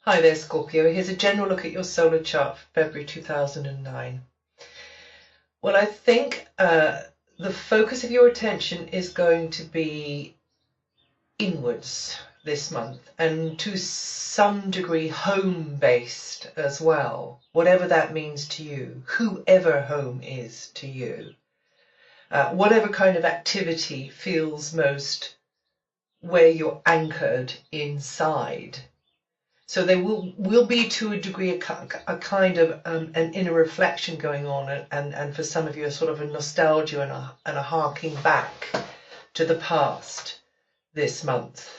Hi there, Scorpio. Here's a general look at your solar chart for February 2009. Well, I think the focus of your attention is going to be inwards this month, and to some degree home-based as well, whatever that means to you, whoever home is to you. Whatever kind of activity feels most where you're anchored inside. So there will be, to a degree, a kind of an inner reflection going on, and for some of you, a sort of a nostalgia and a harking back to the past this month.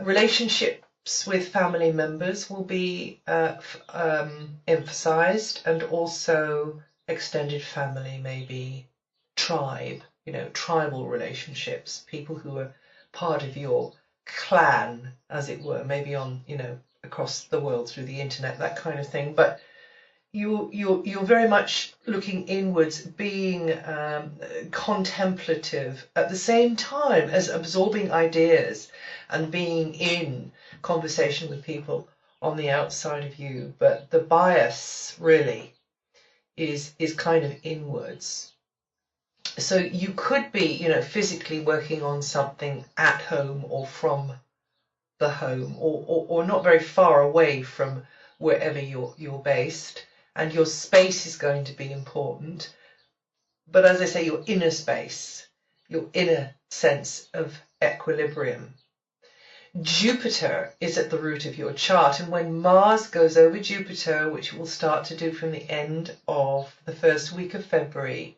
Relationships with family members will be emphasized, and also extended family, maybe tribe, tribal relationships, people who are part of your clan, as it were, maybe on, across the world through the internet, that kind of thing. But you're very much looking inwards, being contemplative at the same time as absorbing ideas and being in conversation with people on the outside of you. But the bias really is kind of inwards. So you could be, physically working on something at home or from the home, or not very far away from wherever you're based, and your space is going to be important. But as I say, your inner space, your inner sense of equilibrium. Jupiter is at the root of your chart, and when Mars goes over Jupiter, which we'll start to do from the end of the first week of February,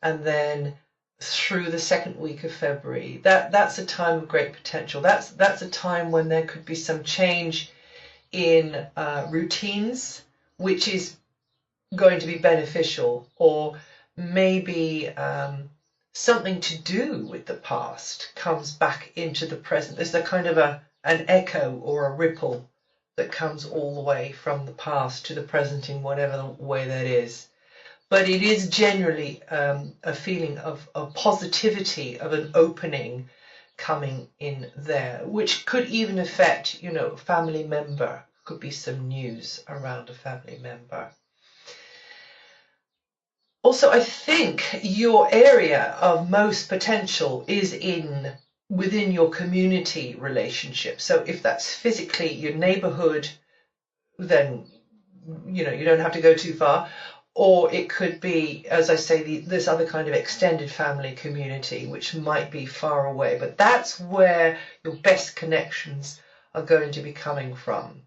and then through the second week of February, that's a time of great potential. That's a time when there could be some change in routines, which is going to be beneficial, or maybe something to do with the past comes back into the present. There's a kind of an echo or a ripple that comes all the way from the past to the present in whatever way that is. But it is generally a feeling of positivity, of an opening coming in there, which could even affect, a family member. Could be some news around a family member. Also, I think your area of most potential is within your community relationship. So if that's physically your neighborhood, then, you don't have to go too far. Or it could be, as I say, this other kind of extended family community, which might be far away. But that's where your best connections are going to be coming from.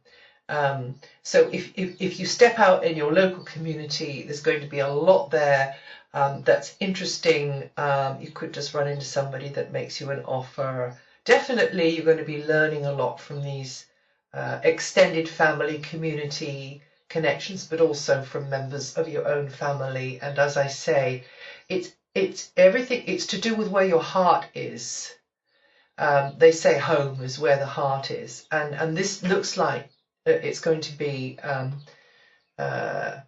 So if you step out in your local community, there's going to be a lot there that's interesting. You could just run into somebody that makes you an offer. Definitely you're going to be learning a lot from these extended family community connections, but also from members of your own family. And as I say, it's everything. It's to do with where your heart is. They say home is where the heart is, and this looks like it's going to be a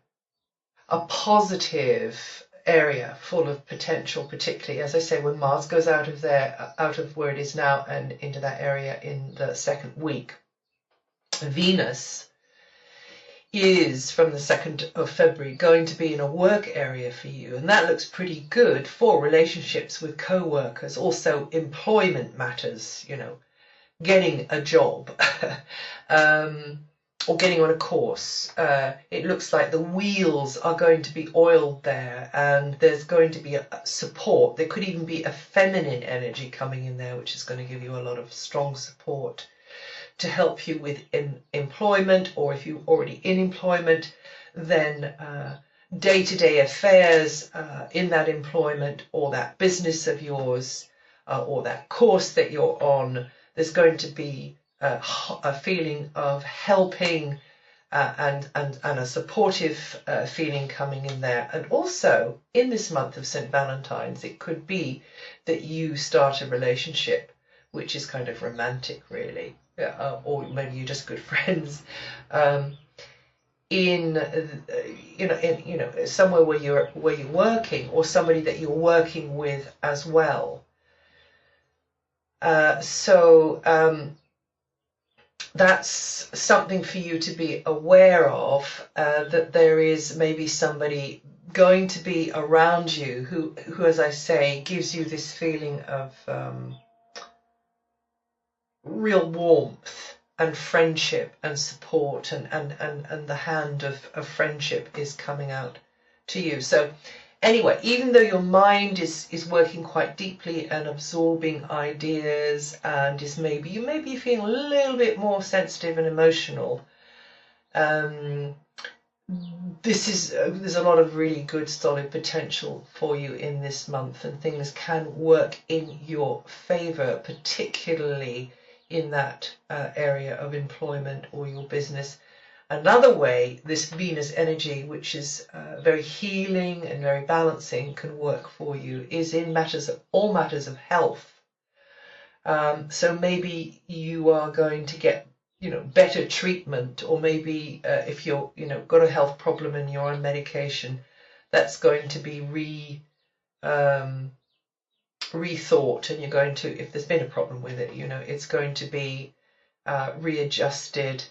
positive area full of potential, particularly, as I say, when Mars goes out of where it is now and into that area in the second week. Venus is, from the 2nd of February, going to be in a work area for you, and that looks pretty good for relationships with co-workers, also employment matters, getting a job, or getting on a course. It looks like the wheels are going to be oiled there, and there's going to be a support. There could even be a feminine energy coming in there, which is going to give you a lot of strong support to help you with employment, or if you're already in employment, then day-to-day affairs in that employment or that business of yours, or that course that you're on. There's going to be a feeling of helping and a supportive feeling coming in there. And also in this month of St. Valentine's, it could be that you start a relationship which is kind of romantic, really. Or maybe you're just good friends, somewhere where you're working, or somebody that you're working with as well. So that's something for you to be aware of, that there is maybe somebody going to be around you who, as I say, gives you this feeling of real warmth and friendship and support, and the hand of friendship is coming out to you. So anyway, even though your mind is working quite deeply and absorbing ideas, and you may be feeling a little bit more sensitive and emotional, there's a lot of really good solid potential for you in this month, and things can work in your favor, particularly in that area of employment or your business. Another way this Venus energy, which is very healing and very balancing, can work for you is in all matters of health. So maybe you are going to get better treatment, or maybe if you're got a health problem and you're on medication, that's going to be rethought, and you're going to, if there's been a problem with it, it's going to be readjusted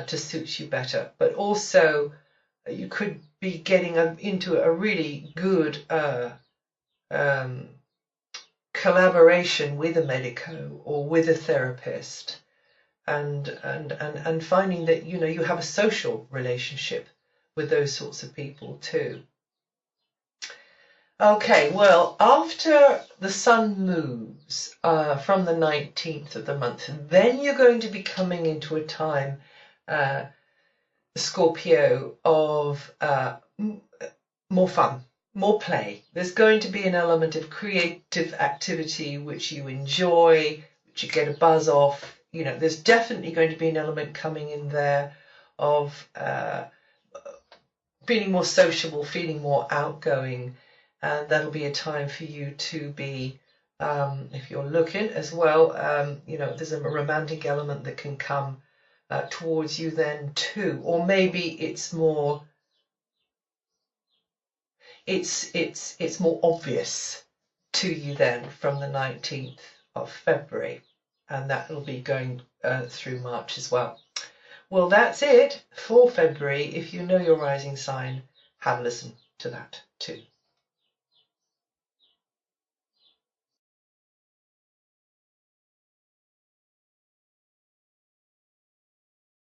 to suit you better. But also you could be getting into a really good collaboration with a medico or with a therapist, and finding that you have a social relationship with those sorts of people too. Okay, well, after the sun moves from the 19th of the month, then you're going to be coming into a time, Scorpio, of more fun, more play. There's going to be an element of creative activity which you enjoy, which you get a buzz off. There's definitely going to be an element coming in there of feeling more sociable, feeling more outgoing. And that'll be a time for you to be, if you're looking as well, there's a romantic element that can come towards you then too. Or maybe it's more obvious to you then from the 19th of February. And that will be going through March as well. Well, that's it for February. If you know your rising sign, have a listen to that too.